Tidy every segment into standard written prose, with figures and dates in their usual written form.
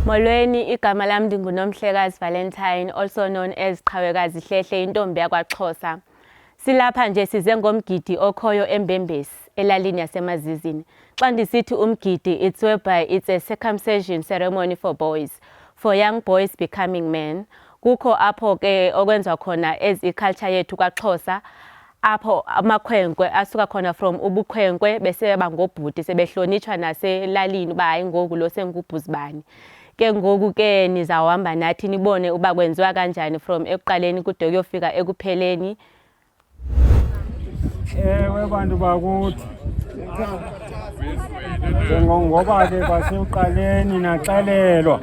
Molweni, igama lami ndinguNomhlekazi Valentine, also known as Qhawekazi Hlehle, intombi yakwaXhosa. Silapha nje size ngomgidi okhoyo eMbembesi, elalini yaseMazizini. Xa ndisithi umgidi, it's whereby it's a circumcision ceremony for boys, for young boys becoming men. Kukho apho ke okwenziwa khona as iculture yethu kwaXhosa, apho amakhwenkwe asuka khona from ubukhwenkwe bese bangobhuti sebehlonitshwa naselalini uba hayi ngoku lo sengubhuzibani. Ke ngoku ke nizawuhamba nathi nibone uba kwenziwa kanjani from ekuqaleni kude kuyofika ekupheleni. Ewe bantu bakuthi ngoba ke basekuqaleni naxelelwa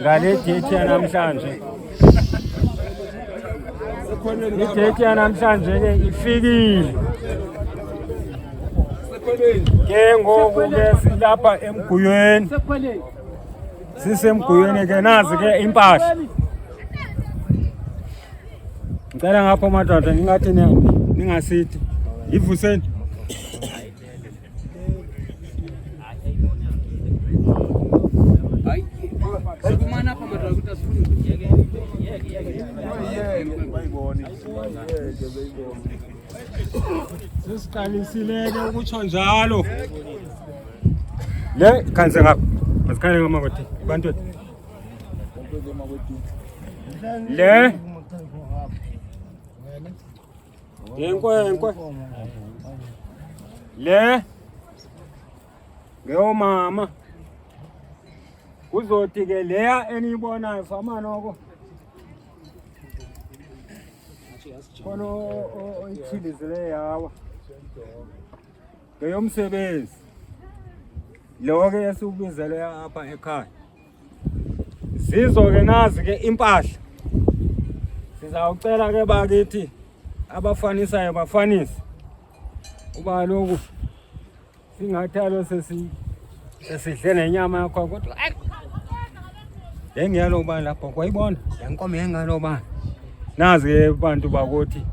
ngale date yanamhlanje. Idate yanamhlanje ke ifikile. Ke ngoku ke silapha emguyweni. Sisemguyweni ke nazi ke impahla. Ngicela ngapho madoda ngingathi ningasithi ivuseni. Sikumana apha madoda ukuthi asifuni. Sesiqalisile ke ukutsho njalo. Le khanse ngapha. Masikhale ngamakwethu. Bantu. Le Yenkwenkwe. Le ngeyomama. Kuzothi ke leya eniyibonayo fama noko. Khona oyithilizile yawa. Ngeyomsebenzi. Lo ke esubizele apha ekhaya. Sizo ke nazi ke impahla. Sizawucela ke bakithi abafanisayo bafanise. Uba lokhu singathalo sesidle nenyama yakho kodwa ngiyalo ba lapho kwayibona lenkomo yengalo ba nazi ke bantu bakuthi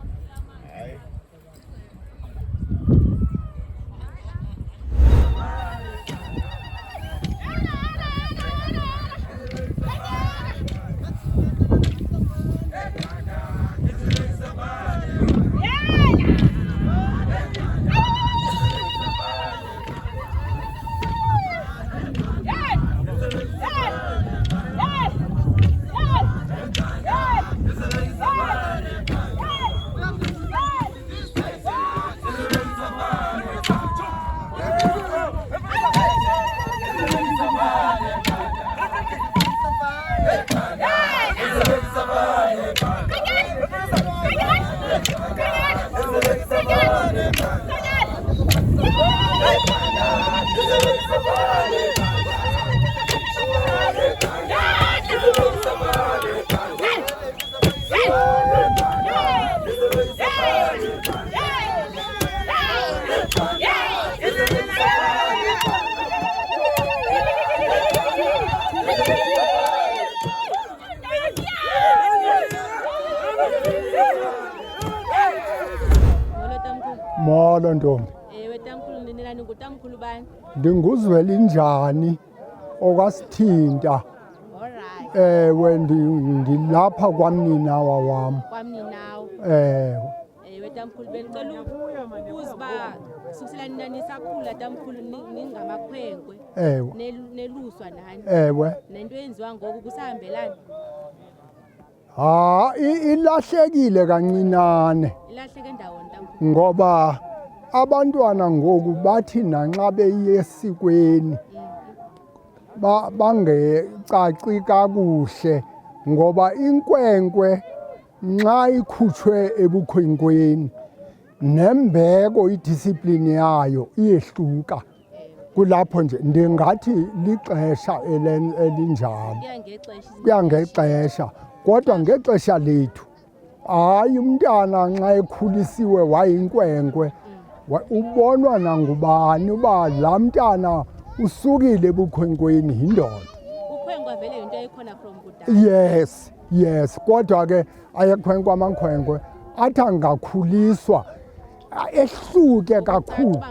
Molo ntombi. Ewe tamkhulu, ndinelani ngutamkhulu bani? Ndinguzwelinjani okasithinta. Alright. Ewe ndilapha kwamninawa wam. Kwamninawo. Ewe tamkhulu, bendicela ukubuza uba kusukela nina nisakhula tamkhulu ningamakhwenkwe. Ewe. Neluswa nani. Ewe. Nento yenziwa ngoku kusahambelana. Ilahlekile kancinane. Ilahleke ndawoni tamkhulu. Ngoba abantwana ngoku bathi nanxa beye esikweni bangecaci kakuhle ngoba inkwenkwe nxa ikhutshwe ebukhwenkweni nembeko idiscipline yayo iyehluka. Kulapho nje ndingathi lixesha elinjalo. Kuya ngexesha. Kodwa ngexesha lethu hayi umntana nxa ekhulisiwe wayinkwenkwe ubonwa nangubani uba laa mntana usukile ebukhwenkweni yindoda. Ukhwenkwe vele yinto ekhona from kudala. Yes kodwa ke ayekhwenkwe amakhwenkwe athi angakhuliswa ehluke kakhulu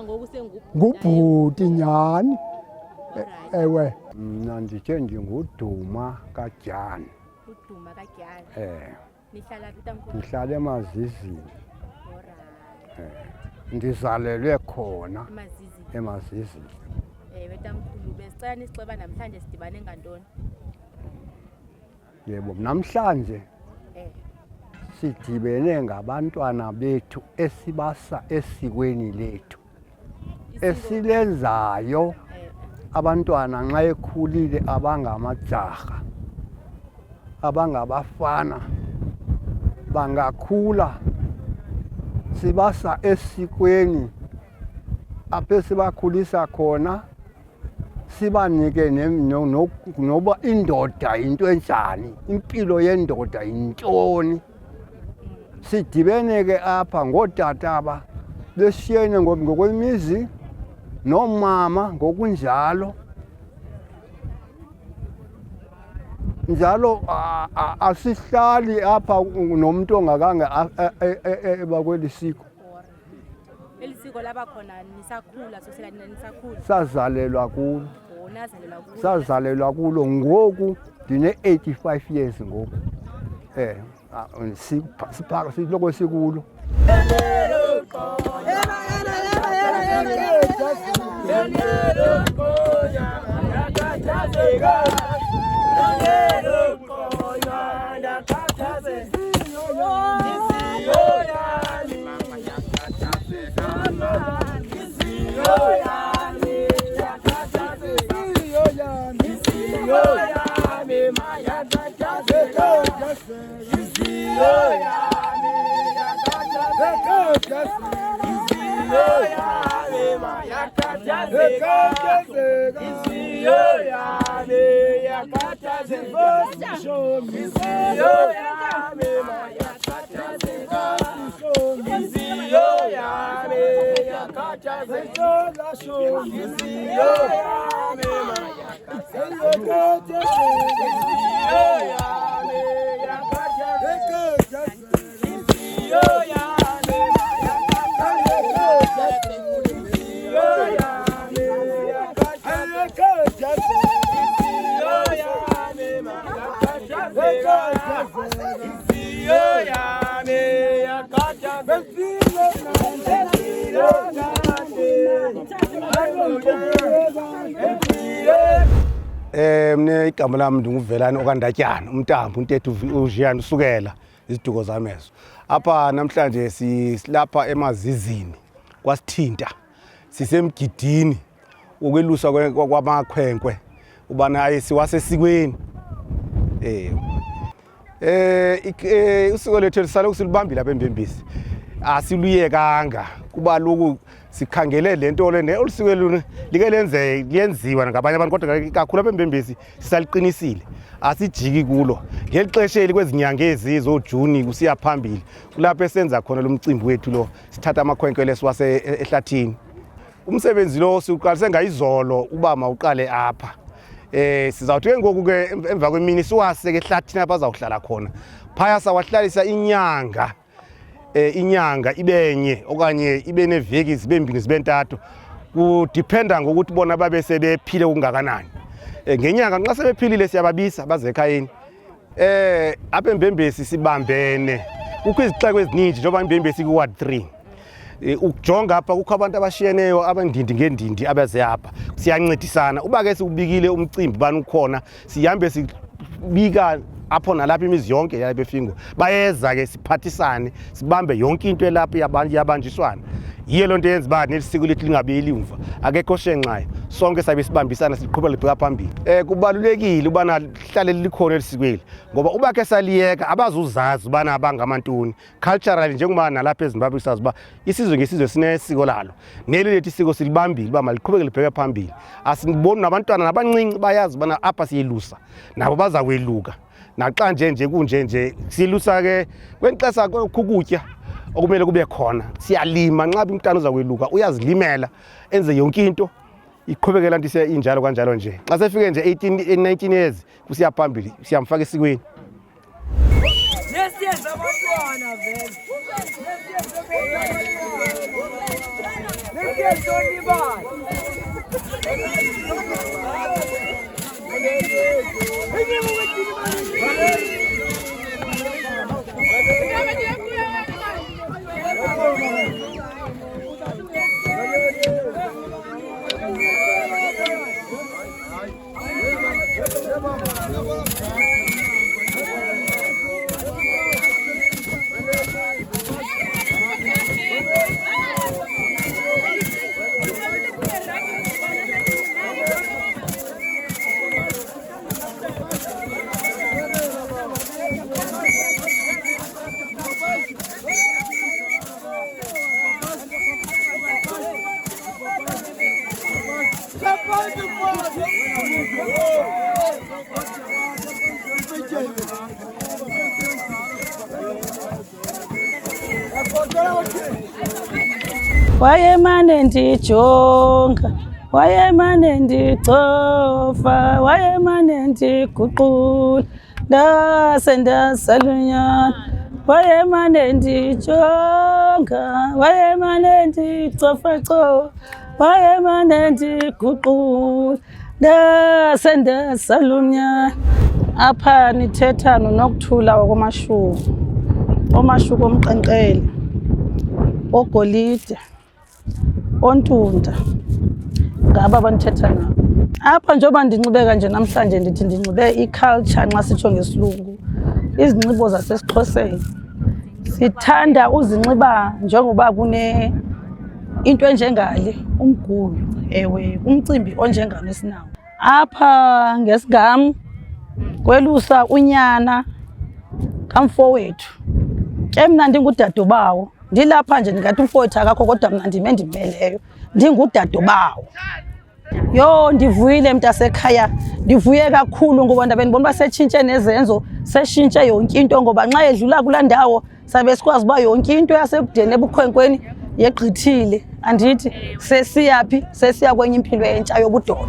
ngubhuti nyhani. ewe mna ndithe ndinguduma kaJani. Uduma kaJani. Nihlala phi tamkhulu? Ndihlala eMazizini. Ndizalelwe khona eMazizini. Ewe tamkhulu, besicela nisixeba namhlanje sidibane ngantoni? Yebo, namhlanje sidibene ngabantwana bethu esibasa esikweni lethu esilenzayo. Abantwana nxa ekhulile abangamajaha abangabafana bangakhula sibasa esikweni apho sibakhulisa khona, sibanike noba indoda into enjani, impilo yendoda yintoni. Sidibene ke apha ngootata besiyene ngokwemizi nomama ngokunjalo. Njalo asihlali apha nomuntu ongakange bakweli siko. Elisiko laba khona nisakhula, sosela nisakhula. Sazalelwa kulo. Nazalelwa kulo. Sazalelwa kulo ngoku ndine-85 years ngoku. Siloko sikulo. Mne igama lami ndinguvelani okandatyana umntambo untetho uJiyani usukela iziduko zami ezo. Apha namhlanje silapha eMazizini kwaSithinta, sisemgidini ukwelusa kwamakhwenkwe ubana ayisiwasesikweni. Usiko lethu lisale kusilibambile apha eMbembisi, asiluyekanga kuba loku sikhangele lento le olusiko like lenziwa ngabanye abantu, kodwa kakhulu apha eMbembisi sisaliqinisile, asijiki kulo. Ngelixesheli kwezinyanga ezizo Juni kusiya phambili kulapho esenza khona lo mcimbi wethu lo, sithatha amakhwenkwe lesiwase ehlathini. Umsebenzi lo siqalise ngayizolo uba mawuqale apha. Sizawuthi ke ngoku ke emva kwemini siwase ke ehlathini apha azawuhlala khona. Phaya sawahlalisa inyanga. Inyanga ibenye okanye ibe neveki zibe mbini zibe ntathu, kudependa ngokuthi bona babe sebephile kungakanani. Ngenyanga nxa sebephilile siyababisa baze ekhayeni. Apha eMbembisi sibambene, kukho izixeko eziningi njengoba eMbembisi ku-Ward 3. Ukujonga apha kukho abantu abashiyeneyo abandindi ngendindi abaze apha, siyancedisana. Uba ke siubikile umcimbi bani ukhona, sihambe sibika apho nalapha imizi yonke yalapha eFingo, bayeza ke siphathisane sibambe yonke into elapha yabanjiswana. Yiyo loo nto yenza uba nelisiko lethu lingabeli umva, akekho shenxayo, sonke sabe sibambisana siqhubeka libheka phambili. Kubalulekile ubana lihlale likhona elisikweni, ngoba uba ke saliyeka abazuzazi ubana abangamantoni. Culturally njengoba nalapha eZimbabwe sazi uba isizwe ngesizwe sinesiko lalo, neli lethu isiko silibambile uba maliqhubeke libheka phambili. Asiboni nabantwana nabancinci bayazi ubana apha siyelusa nabo baza kweluka. Naxa nje kunje silusa ke kwenixesha ukutya okumele kube khona, siyalima. Nxa umntana uza kweluka uyazilimela enze yonke into iqhubekela nto injalo kanjalo nje. Xa sefike nje 19 years kusiya phambili siyamfaka esikweni. Nesiyenza abantwana vele. Nesiyenza onibani. Wayemane ndijonga, wayemane ndicofa, wayemane ndiguqula, ndase ndasalunyana. Wayemane ndijonga, wayemane ndicofa cofa, wayemane ndiguqula, ndase ndasalunyana. Apha nithetha noNokuthula wakwamashoko, omashoko omqenqele, ogolide, ontunda, ngaba banithetha nabo. Apha njengoba ndinxibeka nje namhlanje ndithi ndinxibe i-culture nxa sitsho ngesilungu, izinxibo zasesiXhoseni. Sithanda uzinxiba njengoba kune into enjengale, umgulu, ewe, umcimbi onjengalo esinawo. Apha ngesigam kwelusa unyana kamfowethu. Ke mna ndingudadobawo. Ndilapha nje ndingathi umfowethu akakho kodwa mna ndime ndimeleyo. Ndingudadobawo. Yo, ndivuyile mntasekhaya. Ndivuye kakhulu ngoba ndabeni bona basetshintshe nezenzo, seshintshe yonke into ngoba nxa edlula kula ndawo sabe sikwazi uba yonke into yasekudeni ebukhwenkweni yegqithile. Andithi sesiyaphi? Sesiya kwenye impilo entsha yobudoda.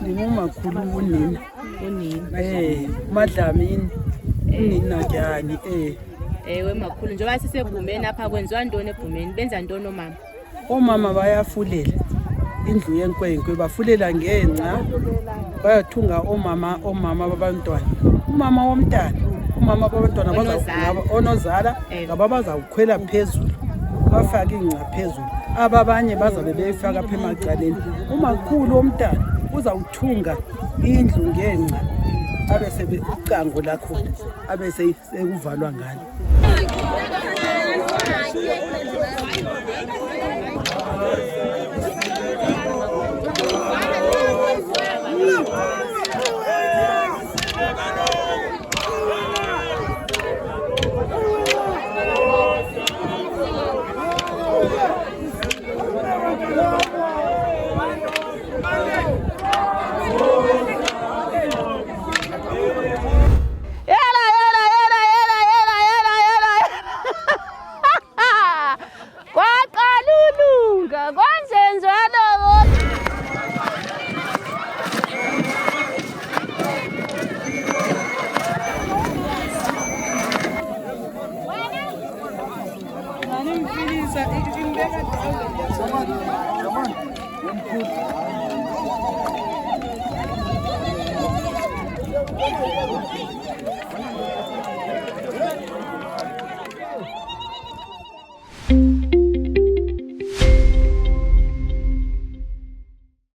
Ndingumakhulu unina. Madlamini. Unina njani Ewe makhulu, njengoba sisegumeni apha kwenziwa ntoni egumeni? Benza ntoni omama? Omama bayafulela indlu yenkwenkwe, bafulela ngengca, bayathunga omama babantwana. Umama womntana, umama babantwana bazawukhula onozala ngaba bazawukhwela phezulu, bafake ingca phezulu. Ababanye bazabe beyifaka apha emacaleni. Umakhulu womntana uzawuthunga indlu ngengca, abese ucango lakho abese sekuvalwa ngalo.